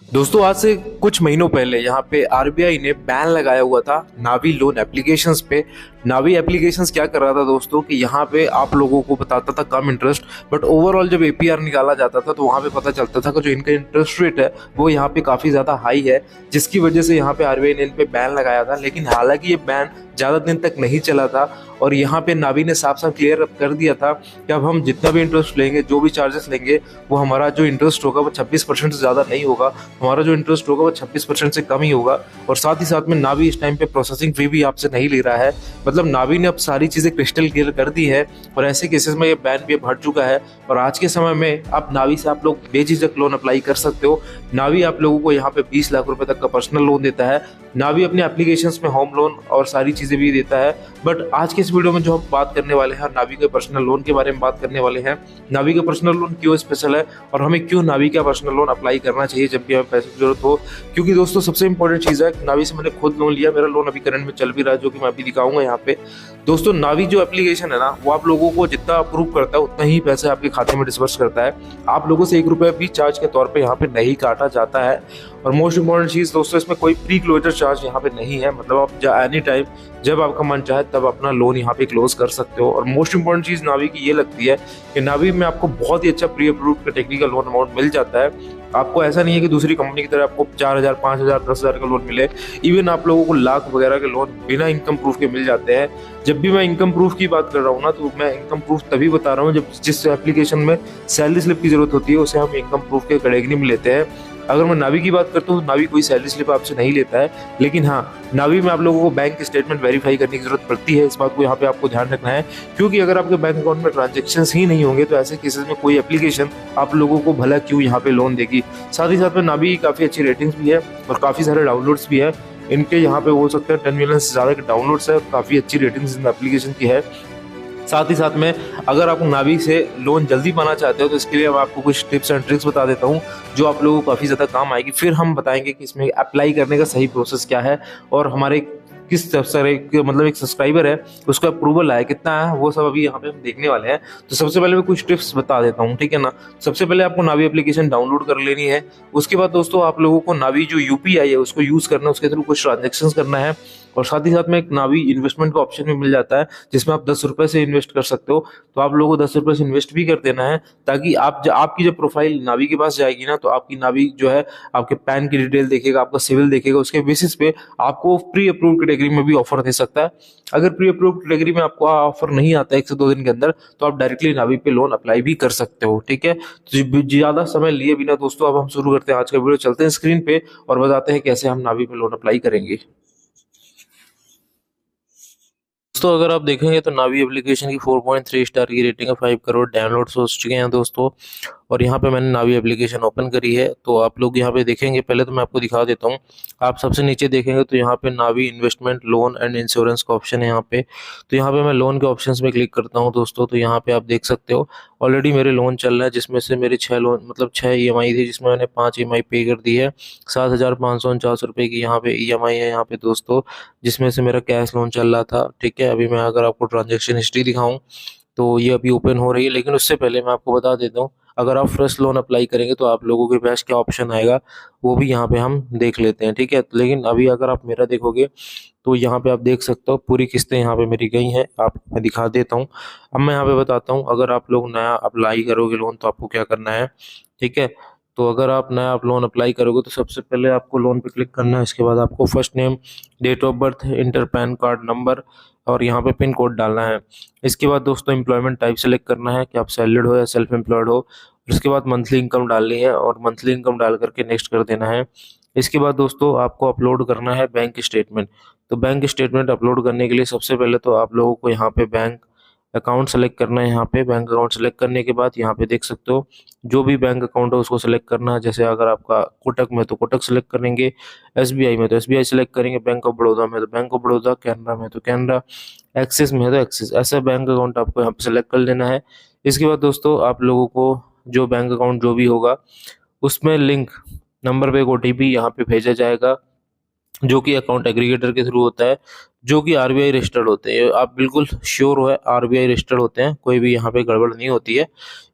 दोस्तों आज से कुछ महीनों पहले यहाँ पे आरबीआई ने बैन लगाया हुआ था नावी लोन एप्लीकेशंस पे। नावी एप्लीकेशंस क्या कर रहा था दोस्तों कि यहाँ पे आप लोगों को बताता था कम इंटरेस्ट, बट ओवरऑल जब एपीआर निकाला जाता था तो वहाँ पे पता चलता था कि जो इनका इंटरेस्ट रेट है वो यहाँ पे काफी ज्यादा हाई है, जिसकी वजह से यहाँ पे आरबीआई ने इन पे बैन लगाया था। लेकिन हालांकि ये बैन ज्यादा दिन तक नहीं चला था और यहाँ पे नावी ने साफ साफ क्लियर कर दिया था कि अब हम जितना भी इंटरेस्ट लेंगे, जो भी चार्जेस लेंगे, वो हमारा जो इंटरेस्ट होगा वो 26% से ज्यादा नहीं होगा, हमारा जो इंटरेस्ट होगा वो 26% से कम ही होगा। और साथ ही साथ में नावी इस टाइम पे प्रोसेसिंग फी भी आपसे नहीं ले रहा है। मतलब नावी ने अब सारी चीजें क्रिस्टल क्लियर कर दी है और ऐसे केसेस में ये बैन भी अब हट चुका है। और आज के समय में आप नावी से आप लोग बेझिझक लोन अप्लाई कर सकते हो। नावी आप लोगों को यहाँ पे 20 लाख रुपए तक का पर्सनल लोन देता है। नावी अपने एप्लीकेशंस में होम लोन और सारी चीजें भी देता है। बट आज के इस वीडियो में जो हम बात करने वाले हैं, नावी के पर्सनल लोन के बारे में बात करने वाले हैं। नावी का पर्सनल लोन क्यों स्पेशल है और हमें क्यों नावी का पर्सनल लोन अप्लाई करना चाहिए जब भी हमें पैसे की जरूरत हो। क्योंकि दोस्तों सबसे इंपॉर्टेंट चीज है, नावी से मैंने खुद लोन लिया, मेरा लोन अभी करंट में चल भी रहा है, जो कि मैं अभी दिखाऊंगा यहाँ पे। दोस्तों नावी जो एप्लीकेशन है ना, वो आप लोगों को जितना अप्रूव करता है उतना ही पैसे आपके खाते में डिस्बर्स करता है। आप लोगों से 1 रुपया भी चार्ज के तौर पे यहाँ पे नहीं काटा जाता है। और मोस्ट इंपॉर्टेंट चीज दोस्तों, इसमें कोई प्री क्लोजर चार्ज यहाँ पे नहीं है। मतलब आप एनी टाइम जब आपका मन चाहे तब अपना लोन यहाँ पे क्लोज कर सकते हो। और मोस्ट इंपॉर्टेंट चीज नावी की ये लगती है कि नावी में आपको बहुत ही अच्छा pre approved technical loan amount मिल जाता है। आपको ऐसा नहीं है कि दूसरी कंपनी की तरह आपको 4,000, 5,000, 10,000 का लोन मिले। इवन आप लोगों को लाख वगैरह के लोन बिना इनकम प्रूफ के मिल जाते हैं। जब भी मैं इनकम प्रूफ की बात कर रहा हूँ ना, तो मैं इनकम प्रूफ तभी बता रहा हूँ जब जिस एप्लीकेशन में सैलरी स्लिप की जरूरत होती है उसे हम इनकम प्रूफ के कैटेगरी में लेते हैं। अगर मैं नावी की बात करता हूँ तो नावी कोई सैलरी स्लिप आपसे नहीं लेता है। लेकिन हाँ, नावी में आप लोगों को बैंक स्टेटमेंट वेरीफाई करने की जरूरत पड़ती है। इस बात को यहाँ पे आपको ध्यान रखना है, क्योंकि अगर आपके बैंक अकाउंट में ट्रांजेक्शन्स ही नहीं होंगे तो ऐसे केसेस में कोई एप्लीकेशन आप लोगों को भला क्यों यहाँ पे लोन देगी। साथ ही साथ में नावी काफी अच्छी रेटिंग्स भी है और काफी सारे डाउनलोड्स भी है। इनके यहाँ पे हो सकते हैं 10 मिलियन से ज्यादा के डाउनलोड्स है, काफी अच्छी रेटिंग्स इन एप्लीकेशन की है। साथ ही साथ में अगर आप नावी से लोन जल्दी पाना चाहते हो तो इसके लिए मैं आपको कुछ टिप्स एंड ट्रिक्स बता देता हूँ जो आप लोगों को काफ़ी ज़्यादा काम आएगी। फिर हम बताएंगे कि इसमें अप्लाई करने का सही प्रोसेस क्या है और हमारे किस मतलब एक सब्सक्राइबर है उसका अप्रूवल आया कितना है, वो सब अभी यहाँ पे हम देखने वाले हैं। तो सबसे पहले मैं कुछ टिप्स बता देता हूँ, ठीक है ना। सबसे पहले आपको नावी एप्लीकेशन डाउनलोड कर लेनी है। उसके बाद दोस्तों आप लोगों को नावी जो यूपीआई है उसको यूज करना है, उसके थ्रू कुछ ट्रांजेक्शन करना है। और साथ ही साथ में एक नावी इन्वेस्टमेंट का ऑप्शन भी मिल जाता है जिसमें आप 10 रुपए से इन्वेस्ट कर सकते हो। तो आप लोगों को 10 रुपए से इन्वेस्ट भी कर देना है, ताकि आपकी जब प्रोफाइल नावी के पास जाएगी ना, तो आपकी नावी जो है आपके पैन की डिटेल देखेगा, आपका सिविल देखेगा, उसके बेसिस पे आपको प्री अप्रूव कैटेगरी में भी ऑफर दे सकता है। अगर प्री अप्रूव कैटेगरी में आपको ऑफर नहीं आता है 1 से 2 दिन के अंदर, तो आप डायरेक्टली नावी पे लोन अप्लाई भी कर सकते हो, ठीक है। तो ज्यादा समय लिए बिना दोस्तों अब हम शुरू करते हैं आज का वीडियो। चलते हैं स्क्रीन पे और बताते हैं कैसे हम नावी पे लोन अप्लाई करेंगे। दोस्तों अगर आप देखेंगे तो नावी एप्लीकेशन की 4.3 स्टार की रेटिंग है, 5 करोड़ डाउनलोड्स हो चुके हैं दोस्तों। और यहाँ पे मैंने नावी एप्लीकेशन ओपन करी है, तो आप लोग यहाँ पे देखेंगे। पहले तो मैं आपको दिखा देता हूँ। आप सबसे नीचे देखेंगे तो यहाँ पे नावी इन्वेस्टमेंट लोन एंड इंश्योरेंस का ऑप्शन है यहाँ पे। तो यहाँ पे मैं लोन के ऑप्शंस में क्लिक करता हूँ दोस्तों, तो यहाँ पे आप देख सकते हो ऑलरेडी मेरे लोन चल रहा है, जिसमें से मेरे 6 लोन मतलब 6 ईएमआई थी, जिसमें मैंने 5 ईएमआई पे कर दी है। 7,549 रुपये की यहाँ पे ईएमआई है यहाँ पे दोस्तों, जिसमें से मेरा कैश लोन चल रहा था, ठीक है। अभी मैं अगर आपको ट्रांजेक्शन हिस्ट्री दिखाऊं तो ये अभी ओपन हो रही है। लेकिन उससे पहले मैं आपको बता देता हूँ, अगर आप फ्रेश लोन अप्लाई करेंगे तो आप लोगों के पास क्या ऑप्शन आएगा वो भी यहाँ पे हम देख लेते हैं, ठीक है। लेकिन अभी अगर आप मेरा देखोगे तो यहाँ पे आप देख सकते हो पूरी किस्तें यहाँ पे मेरी गई हैं। आपको मैं दिखा देता हूँ। अब मैं यहाँ पे बताता हूँ, अगर आप लोग नया अप्लाई करोगे लोन तो आपको क्या करना है, ठीक है। तो अगर आप नया आप लोन अप्लाई करोगे तो सबसे पहले आपको लोन पे क्लिक करना है। इसके बाद आपको first name, date of birth, enter PAN card number और यहाँ पे पिन कोड डालना है। इसके बाद दोस्तों एम्प्लॉयमेंट टाइप सेलेक्ट करना है कि आप सैलरीड हो या सेल्फ एम्प्लॉयड हो। उसके बाद मंथली इनकम डालनी है और मंथली इनकम डाल करके नेक्स्ट कर देना है। इसके बाद दोस्तों आपको अपलोड करना है बैंक स्टेटमेंट। तो बैंक स्टेटमेंट अपलोड करने के लिए सबसे पहले तो आप लोगों को यहाँ पे बैंक अकाउंट सेलेक्ट करना है। यहाँ पे बैंक अकाउंट सेलेक्ट करने के बाद यहाँ पे देख सकते हो जो भी बैंक अकाउंट है उसको सेलेक्ट करना है। जैसे अगर आपका कोटक में तो कोटक सेलेक्ट करेंगे, एसबीआई में तो एसबीआई सेलेक्ट करेंगे, बैंक ऑफ बड़ौदा में तो बैंक ऑफ बड़ौदा, कैनरा में तो कैनरा, एक्सिस में तो एक्सिस। ऐसा बैंक अकाउंट आपको यहाँ पे सेलेक्ट कर लेना है। इसके बाद दोस्तों आप लोगों को जो बैंक अकाउंट जो भी होगा उसमें लिंक नंबर पे एक ओटीपी यहाँ पे भेजा जाएगा। जो कि अकाउंट एग्रीगेटर के थ्रू होता है, जो कि आरबीआई रजिस्टर्ड होते हैं। आप बिल्कुल श्योर हो आरबीआई रजिस्टर्ड होते हैं, कोई भी यहाँ पे गड़बड़ नहीं होती है।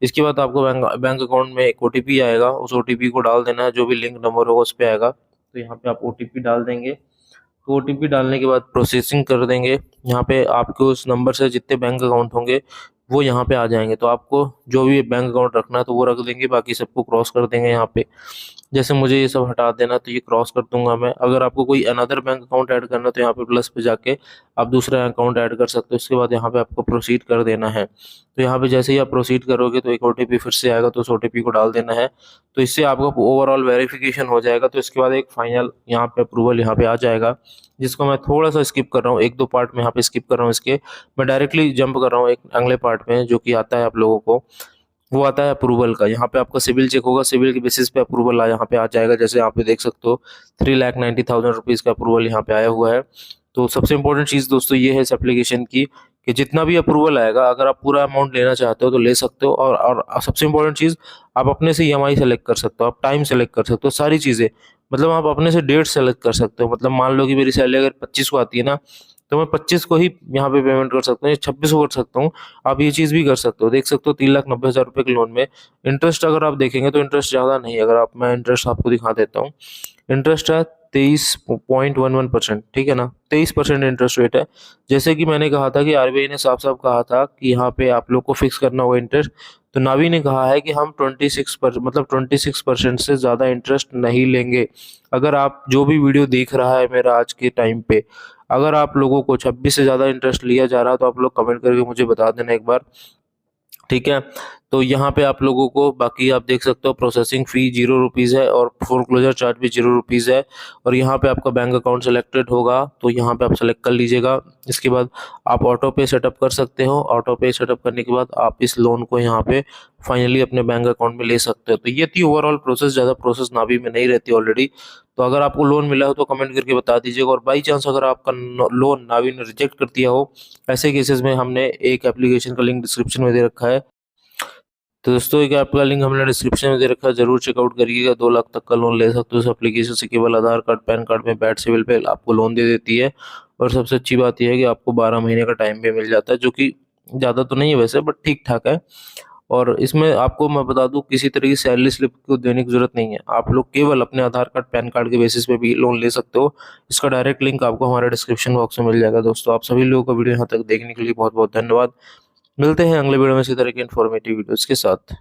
इसके बाद आपको बैंक अकाउंट में एक ओटीपी आएगा, उस ओटीपी को डाल देना है, जो भी लिंक नंबर होगा उस पर आएगा। तो यहाँ पे आप ओटीपी डाल देंगे। तो ओटीपी डालने के बाद प्रोसेसिंग कर देंगे। यहाँ पे आपके उस नंबर से जितने बैंक अकाउंट होंगे वो यहाँ पे आ जाएंगे। तो आपको जो भी बैंक अकाउंट रखना है तो वो रख देंगे, बाकी सबको क्रॉस कर देंगे यहाँ पे। जैसे मुझे ये सब हटा देना तो ये क्रॉस कर दूंगा मैं। अगर आपको कोई अनदर बैंक अकाउंट ऐड करना तो यहाँ पे प्लस पे जाके आप दूसरा अकाउंट ऐड कर सकते हो। उसके बाद यहाँ पे आपको प्रोसीड कर देना है। तो यहाँ पे जैसे ही आप प्रोसीड करोगे तो एक ओटीपी फिर से आएगा, तो उस ओटीपी को डाल देना है। तो इससे आपका ओवरऑल वेरिफिकेशन हो जाएगा। तो इसके बाद एक फाइनल यहाँ पे अप्रूवल यहाँ पे आ जाएगा, जिसको मैं थोड़ा सा स्किप कर रहा हूँ। एक दो पार्ट में यहाँ पे स्किप कर रहा हूँ इसके, मैं डायरेक्टली जंप कर रहा हूँ एक अगले पार्ट में जो कि आता है आप लोगों को। वो आता है अप्रूवल का। यहाँ पे आपका सिविल चेक होगा, सिविल के बेसिस पे अप्रूवल यहाँ पे आ जाएगा। जैसे यहाँ पे देख सकते हो 3,90,000 रुपीज़ का अप्रूवल यहाँ पे आया हुआ है। तो सबसे इंपॉर्टेंट चीज़ दोस्तों ये है इस एप्लीकेशन की कि जितना भी अप्रूवल आएगा, अगर आप पूरा अमाउंट लेना चाहते हो तो ले सकते हो। और सबसे इंपॉर्टेंट चीज़, आप अपने से ईएमआई सेलेक्ट कर सकते हो, आप टाइम सेलेक्ट कर सकते हो, सारी चीज़ें। मतलब आप अपने से डेट सेलेक्ट कर सकते हो। मतलब मान लो कि मेरी सैलरी अगर 25 को आती है ना, तो मैं 25 को ही यहाँ पे पेमेंट कर सकता हूँ या 26 को कर सकता हूँ। आप ये चीज़ भी कर सकते हो। देख सकते हो 3,90,000 रुपये के लोन में इंटरेस्ट अगर आप देखेंगे तो इंटरेस्ट ज़्यादा नहीं है। अगर आप, मैं इंटरेस्ट आपको दिखा देता हूँ। इंटरेस्ट है 23.11%, ठीक है ना, 23% इंटरेस्ट रेट है। जैसे कि मैंने कहा था कि आरबीआई ने साफ साफ कहा था कि यहाँ पे आप लोग को फिक्स करना होगा इंटरेस्ट। तो नावी ने कहा है कि हम 26% से ज़्यादा इंटरेस्ट नहीं लेंगे। अगर आप जो भी वीडियो देख रहा है मेरा आज के टाइम पे, अगर आप लोगों को 26 से ज़्यादा इंटरेस्ट लिया जा रहा है तो आप लोग कमेंट करके मुझे बता देना एक बार, ठीक है। तो यहाँ पे आप लोगों को बाकी आप देख सकते हो प्रोसेसिंग फ़ी 0 रुपीज़ है और फोरक्लोजर चार्ज भी 0 रुपीज़ है। और यहाँ पे आपका बैंक अकाउंट सेलेक्टेड होगा तो यहाँ पे आप सेलेक्ट कर लीजिएगा। इसके बाद आप ऑटो पे सेटअप कर सकते हो। ऑटो पे सेटअप करने के बाद आप इस लोन को यहाँ पे फाइनली अपने बैंक अकाउंट में ले सकते हो। तो ये थी ओवरऑल प्रोसेस। ज़्यादा प्रोसेस नावी में नहीं रहती ऑलरेडी। तो अगर आपको लोन मिला हो तो कमेंट करके बता दीजिएगा। और बाई चांस अगर आपका लोन नावी ने रिजेक्ट कर दिया हो, ऐसे केसेस में हमने एक एप्लीकेशन का लिंक डिस्क्रिप्शन में दे रखा है। तो दोस्तों एक ऐप का लिंक हमने डिस्क्रिप्शन में दे रखा है, जरूर चेकआउट करिएगा। 2 लाख तक का लोन ले सकते हो इस एप्लीकेशन से। केवल आधार कार्ड पैन कार्ड में बैट सिविल पे आपको लोन दे देती है। और सबसे अच्छी बात यह है कि आपको 12 महीने का टाइम भी मिल जाता है, जो कि ज़्यादा तो नहीं है वैसे, बट ठीक ठाक है। और इसमें आपको मैं बता दूं, किसी तरह की सैलरी स्लिप को देने की जरूरत नहीं है। आप लोग केवल अपने आधार कार्ड पैन कार्ड के बेसिस पे भी लोन ले सकते हो। इसका डायरेक्ट लिंक आपको हमारे डिस्क्रिप्शन बॉक्स में मिल जाएगा। दोस्तों आप सभी लोगों का वीडियो यहाँ तक देखने के लिए बहुत बहुत धन्यवाद। मिलते हैं अगले वीडियो में इसी तरह की इन्फॉर्मेटिव वीडियोस के साथ।